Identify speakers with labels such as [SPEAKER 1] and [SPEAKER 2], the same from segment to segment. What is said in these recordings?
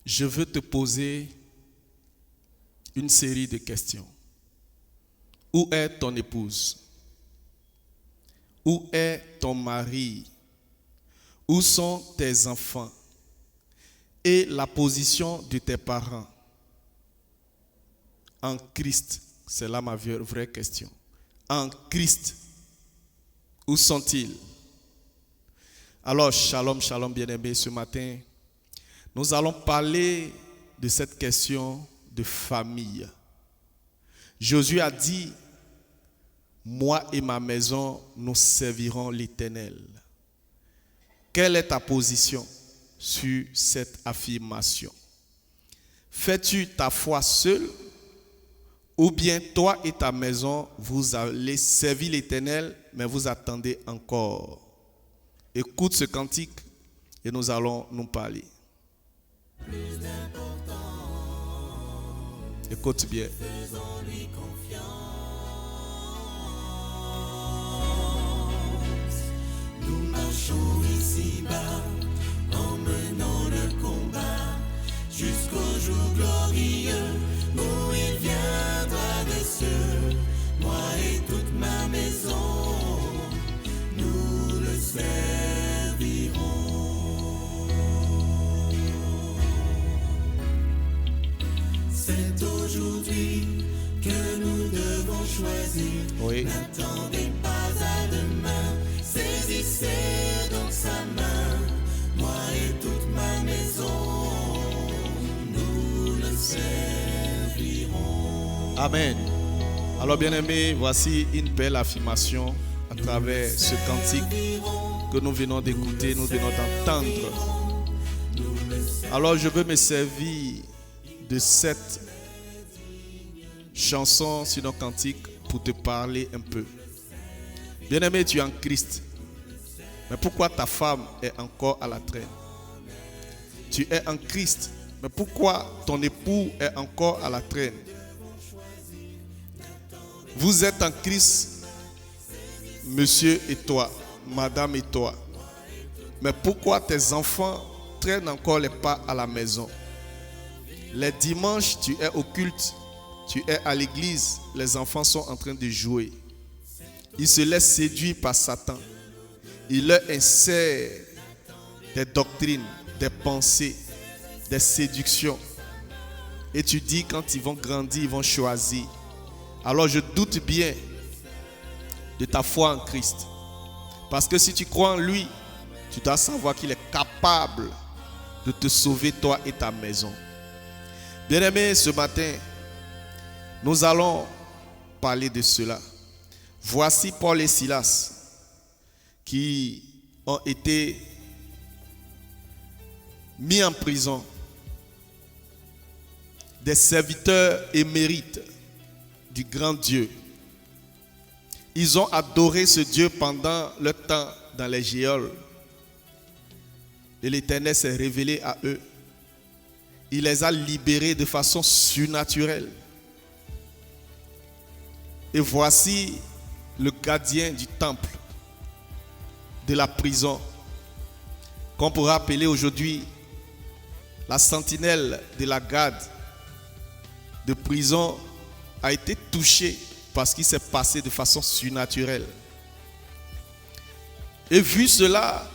[SPEAKER 1] je veux te poser une série de questions. Où est ton épouse? Où est ton mari? Où sont tes enfants? Et la position de tes parents en Christ? C'est là ma vraie question. En Christ, où sont-ils? Alors, shalom, shalom, bien-aimés, ce matin, nous allons parler de cette question de famille. Josué a dit, moi et ma maison, nous servirons l'Éternel. Quelle est ta position sur cette affirmation? Fais-tu ta foi seul? Ou bien toi et ta maison, vous allez servir l'Éternel, mais vous attendez encore? Écoute ce cantique et nous allons nous parler. Écoute bien.
[SPEAKER 2] Faisons-lui confiance. Nous marchons ici-bas en menant le combat jusqu'au jour glorieux où il viendra des cieux. Moi et toute ma maison, nous le servirons. C'est aujourd'hui que nous devons choisir.
[SPEAKER 1] Oui.
[SPEAKER 2] N'attendez pas à demain, saisissez dans sa main. Moi et toute ma maison, nous le servirons.
[SPEAKER 1] Amen. Alors bien-aimés, voici une belle affirmation à travers ce cantique que nous venons d'écouter, nous venons d'entendre. Alors je veux me servir de cette chanson sur nos cantiques pour te parler un peu. Bien-aimé, tu es en Christ. Mais pourquoi ta femme est encore à la traîne? Tu es en Christ. Mais pourquoi ton époux est encore à la traîne? Vous êtes en Christ, monsieur et toi, madame et toi. Mais pourquoi tes enfants traînent encore les pas à la maison? Les dimanches, tu es au culte, tu es à l'église, les enfants sont en train de jouer. Ils se laissent séduire par Satan. Il leur insère des doctrines, des pensées, des séductions. Et tu dis quand ils vont grandir, ils vont choisir. Alors je doute bien de ta foi en Christ. Parce que si tu crois en lui, tu dois savoir qu'il est capable de te sauver toi et ta maison. Bien-aimés, ce matin, nous allons parler de cela. Voici Paul et Silas qui ont été mis en prison. Des serviteurs émérites du grand Dieu. Ils ont adoré ce Dieu pendant leur temps dans les géoles. Et l'Éternel s'est révélé à eux. Il les a libérés de façon surnaturelle. Et voici le gardien du temple, de la prison, qu'on pourra appeler aujourd'hui la sentinelle de la garde de prison, a été touché par ce qui s'est passé de façon surnaturelle. Et vu cela,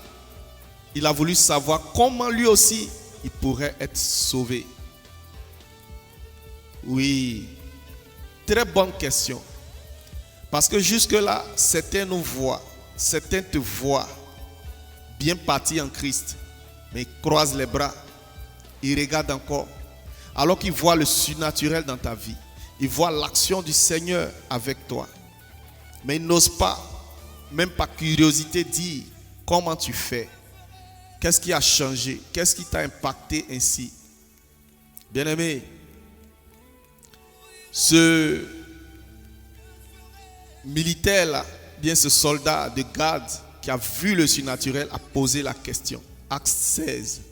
[SPEAKER 1] il a voulu savoir comment lui aussi il pourrait être sauvé. Oui, très bonne question. Parce que jusque-là, certains nous voient, certains te voient bien parti en Christ, mais ils croisent les bras, ils regardent encore, alors qu'ils voient le surnaturel dans ta vie. Ils voient l'action du Seigneur avec toi. Mais ils n'osent pas, même par curiosité, dire comment tu fais. Qu'est-ce qui a changé? Qu'est-ce qui t'a impacté ainsi? Bien-aimé, ce militaire-là, bien ce soldat de garde qui a vu le surnaturel, a posé la question. Acte 16.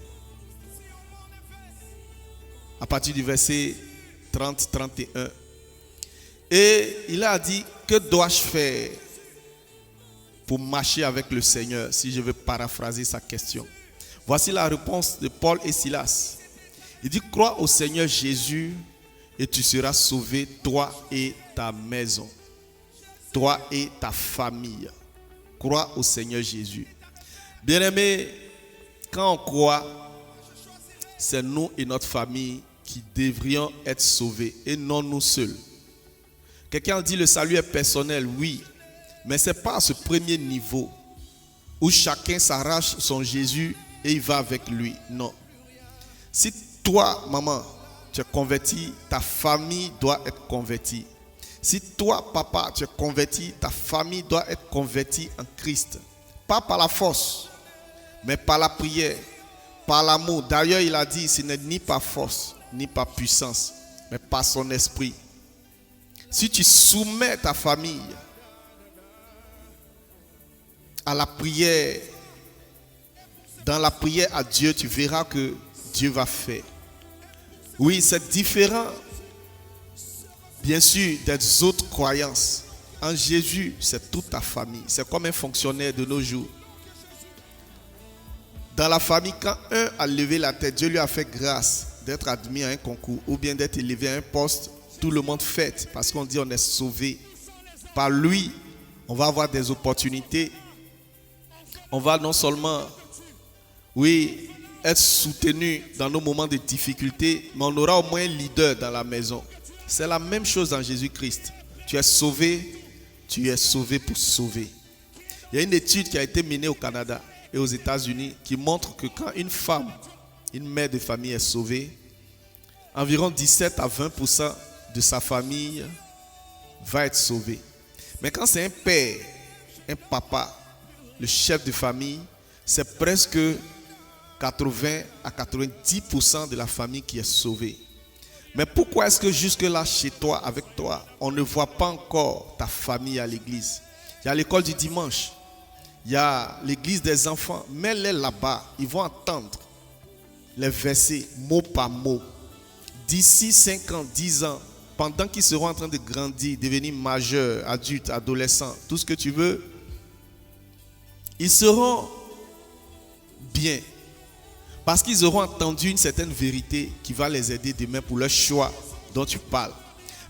[SPEAKER 1] À partir du verset 30-31. Et il a dit, que dois-je faire pour marcher avec le Seigneur, si je veux paraphraser sa question? Voici la réponse de Paul et Silas. Il dit, crois au Seigneur Jésus et tu seras sauvé, toi et ta maison, toi et ta famille. Crois au Seigneur Jésus. Bien-aimés, quand on croit, c'est nous et notre famille qui devrions être sauvés et non nous seuls. Quelqu'un dit le salut est personnel, oui, mais ce n'est pas à ce premier niveau où chacun s'arrache son Jésus et il va avec lui. Non. Si toi, maman, tu es converti, ta famille doit être convertie. Si toi, papa, tu es converti, ta famille doit être convertie en Christ. Pas par la force, mais par la prière, par l'amour. D'ailleurs, il a dit, ce n'est ni par force, ni par puissance, mais par son esprit. Si tu soumets ta famille à la prière, dans la prière à Dieu, tu verras que Dieu va faire. Oui, c'est différent, bien sûr, des autres croyances. En Jésus, c'est toute ta famille. C'est comme un fonctionnaire de nos jours. Dans la famille, quand un a levé la tête, Dieu lui a fait grâce d'être admis à un concours ou bien d'être élevé à un poste. Tout le monde fête parce qu'on dit on est sauvé. Par lui, on va avoir des opportunités. On va non seulement, oui, être soutenu dans nos moments de difficulté, mais on aura au moins un leader dans la maison. C'est la même chose dans Jésus-Christ. Tu es sauvé pour sauver. Il y a une étude qui a été menée au Canada et aux États-Unis qui montre que quand une femme, une mère de famille est sauvée, environ 17 à 20% de sa famille va être sauvée. Mais quand c'est un père, un papa, le chef de famille, c'est presque 80 à 90% de la famille qui est sauvée. Mais pourquoi est-ce que jusque-là, chez toi, avec toi, on ne voit pas encore ta famille à l'église? Il y a l'école du dimanche, il y a l'église des enfants. Mets-les là-bas, ils vont entendre les versets mot par mot. D'ici 5 ans, 10 ans, pendant qu'ils seront en train de grandir, devenir majeurs, adultes, adolescents, tout ce que tu veux, ils seront bien. Parce qu'ils auront entendu une certaine vérité qui va les aider demain pour leur choix dont tu parles.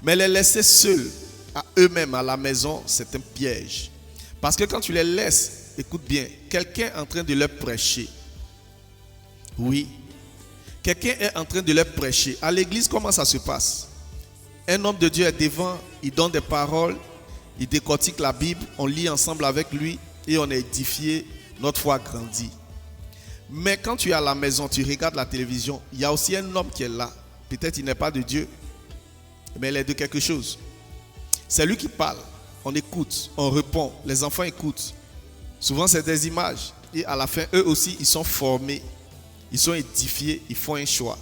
[SPEAKER 1] Mais les laisser seuls à eux-mêmes à la maison, c'est un piège. Parce que quand tu les laisses, écoute bien, quelqu'un est en train de leur prêcher. Oui. Quelqu'un est en train de leur prêcher. À l'église, comment ça se passe? Un homme de Dieu est devant, il donne des paroles, il décortique la Bible, on lit ensemble avec lui et on est édifié, notre foi grandit. Mais quand tu es à la maison, tu regardes la télévision, il y a aussi un homme qui est là. Peut-être il n'est pas de Dieu, mais il est de quelque chose. C'est lui qui parle, on écoute, on répond, les enfants écoutent. Souvent c'est des images et à la fin, eux aussi, ils sont formés, ils sont édifiés, ils font un choix.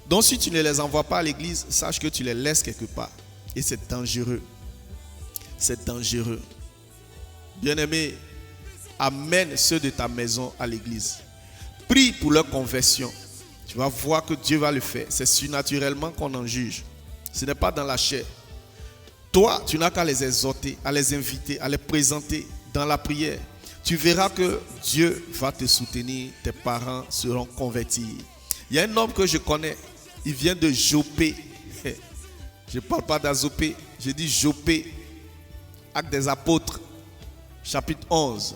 [SPEAKER 1] Donc si tu ne les envoies pas à l'église, sache que tu les laisses quelque part. Et c'est dangereux. C'est dangereux. Bien-aimé, amène ceux de ta maison à l'église. Prie pour leur conversion. Tu vas voir que Dieu va le faire. C'est surnaturellement qu'on en juge. Ce n'est pas dans la chair. Toi, tu n'as qu'à les exhorter, à les inviter, à les présenter dans la prière. Tu verras que Dieu va te soutenir. Tes parents seront convertis. Il y a un homme que je connais. Il vient de Jopé. Je ne parle pas d'Azopé. Je dis Jopé. Actes des Apôtres, chapitre 11.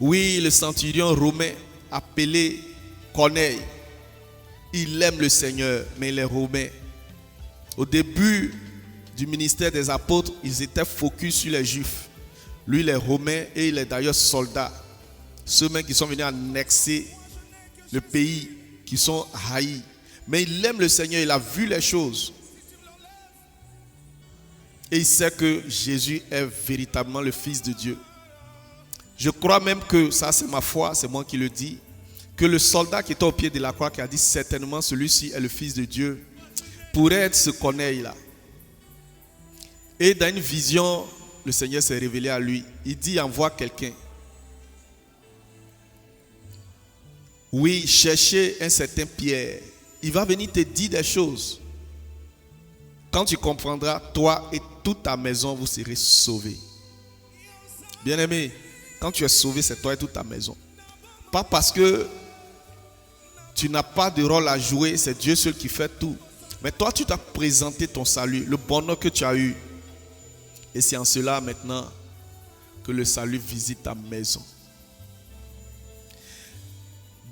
[SPEAKER 1] Oui, le centurion romain appelé Corneille, il aime le Seigneur, mais il est romain. Au début du ministère des apôtres, ils étaient focus sur les Juifs. Lui, il est romain et il est d'ailleurs soldat. Ceux-mêmes qui sont venus annexer le pays, qui sont haïs. Mais il aime le Seigneur, il a vu les choses. Et il sait que Jésus est véritablement le Fils de Dieu. Je crois même que, ça c'est ma foi, c'est moi qui le dis, que le soldat qui était au pied de la croix, qui a dit certainement celui-ci est le Fils de Dieu, pourrait être ce Corneille-là. Et dans une vision, le Seigneur s'est révélé à lui. Il dit, envoie quelqu'un. Oui, cherchez un certain Pierre. Il va venir te dire des choses. Quand tu comprendras, toi et toute ta maison, vous serez sauvés. Bien-aimé, quand tu es sauvé, c'est toi et toute ta maison. Pas parce que Tu n'as pas de rôle à jouer, c'est Dieu seul qui fait tout. Mais toi, tu t'as présenté ton salut, le bonheur que tu as eu. Et c'est en cela maintenant que le salut visite ta maison.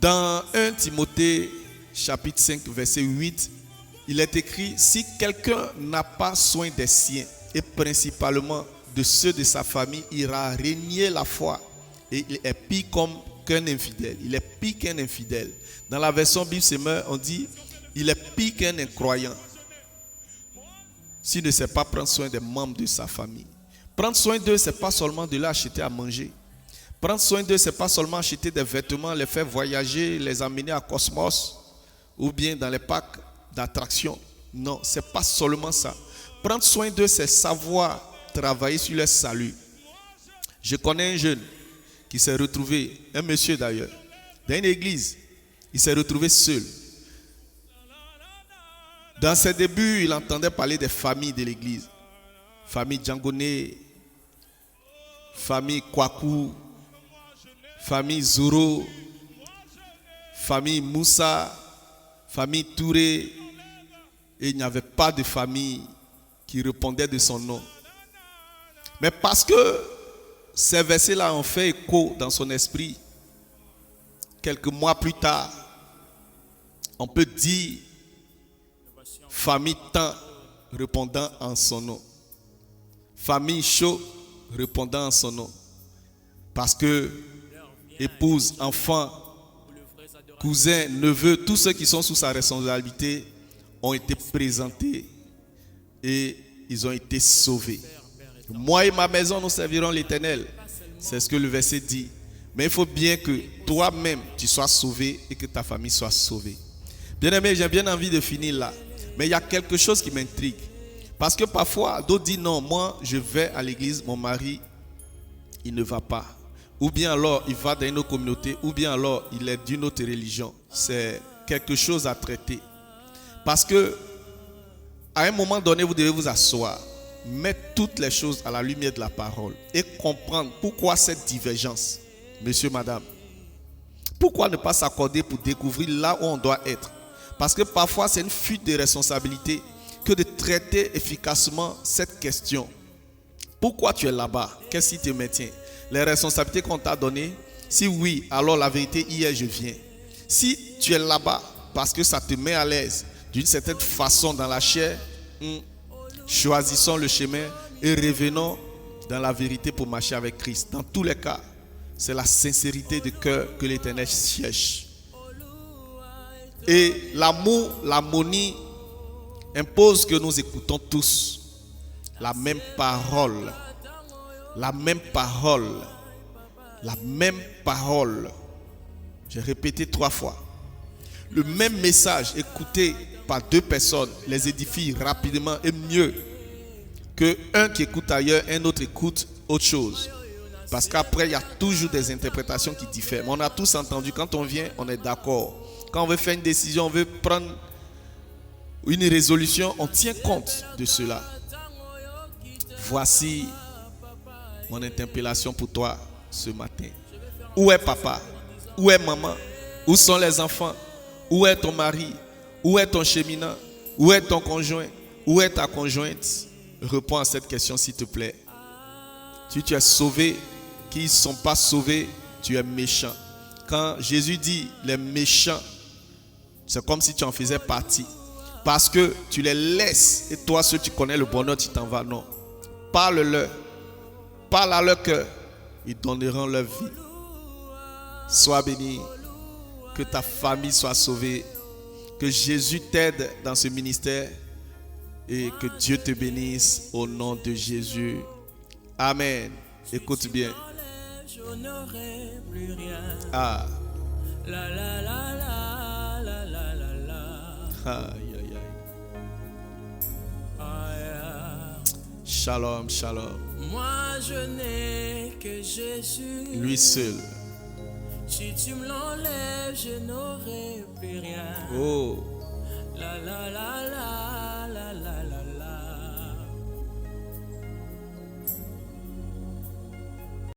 [SPEAKER 1] Dans 1 Timothée chapitre 5 verset 8, il est écrit: si quelqu'un n'a pas soin des siens et principalement de ceux de sa famille, il ira régner la foi et il est pire qu'un infidèle. Il est pire qu'un infidèle. Dans la version Bible Semeur, on dit il est pire qu'un incroyant s'il ne sait pas prendre soin des membres de sa famille. Prendre soin d'eux, ce n'est pas seulement de leur acheter à manger. Prendre soin d'eux, ce n'est pas seulement acheter des vêtements, les faire voyager, les emmener à Cosmos ou bien dans les parcs d'attractions. Non, ce n'est pas seulement ça. Prendre soin d'eux, c'est savoir travailler sur leur salut. Je connais un jeune qui s'est retrouvé, un monsieur d'ailleurs, dans une église. Il s'est retrouvé seul. Dans ses débuts, il entendait parler des familles de l'église. Famille Djangoné, famille Kwaku, famille Zoro, famille Moussa, famille Touré. Et il n'y avait pas de famille qui répondait de son nom. Mais parce que ces versets-là ont fait écho dans son esprit, quelques mois plus tard, on peut dire famille Tan répondant en son nom. Famille Chaud répondant en son nom. Parce que épouse, enfants, cousins, neveux, tous ceux qui sont sous sa responsabilité ont été présentés et ils ont été sauvés. Moi et ma maison, nous servirons l'Éternel. C'est ce que le verset dit. Mais il faut bien que toi-même, tu sois sauvé et que ta famille soit sauvée. Bien-aimé, j'ai bien envie de finir là. Mais il y a quelque chose qui m'intrigue. Parce que parfois, d'autres disent non, moi, je vais à l'église, mon mari, il ne va pas. Ou bien alors, il va dans une autre communauté, ou bien alors, il est d'une autre religion. C'est quelque chose à traiter. Parce que, à un moment donné, vous devez vous asseoir, mettre toutes les choses à la lumière de la parole et comprendre pourquoi cette divergence, monsieur, madame. Pourquoi ne pas s'accorder pour découvrir là où on doit être? Parce que parfois, c'est une fuite de responsabilité que de traiter efficacement cette question. Pourquoi tu es là-bas? Qu'est-ce qui te maintient? Les responsabilités qu'on t'a données? Si oui, alors la vérité, hier je viens. Si tu es là-bas parce que ça te met à l'aise d'une certaine façon dans la chair, choisissons le chemin et revenons dans la vérité pour marcher avec Christ. Dans tous les cas, c'est la sincérité de cœur que l'Éternel cherche. Et l'amour, l'harmonie impose que nous écoutons tous la même parole. La même parole. La même parole. J'ai répété 3 fois. Le même message écouté par 2 personnes les édifie rapidement et mieux que un qui écoute ailleurs, un autre écoute autre chose. Parce qu'après, il y a toujours des interprétations qui diffèrent. Mais on a tous entendu, quand on vient, on est d'accord. Quand on veut faire une décision, on veut prendre une résolution, on tient compte de cela. Voici mon interpellation pour toi ce matin. Où est papa? Où est maman? Où sont les enfants? Où est ton mari? Où est ton cheminant? Où est ton conjoint? Où est ta conjointe? Réponds à cette question s'il te plaît. Si tu es sauvé, qui ne sont pas sauvés, tu es méchant. Quand Jésus dit les méchants, c'est comme si tu en faisais partie. Parce que tu les laisses et toi, ceux qui connais le bonheur, tu t'en vas. Non. Parle-leur. Parle à leur cœur. Ils donneront leur vie. Sois béni. Que ta famille soit sauvée. Que Jésus t'aide dans ce ministère. Et que Dieu te bénisse au nom de Jésus. Amen. Écoute bien. Ah.
[SPEAKER 2] La la la la la la la la.
[SPEAKER 1] Aïe, aïe, aïe. Shalom, shalom.
[SPEAKER 2] Moi je n'ai que Jésus.
[SPEAKER 1] Lui seul.
[SPEAKER 2] Si tu me l'enlèves, je n'aurai plus rien.
[SPEAKER 1] Oh.
[SPEAKER 2] La la la la.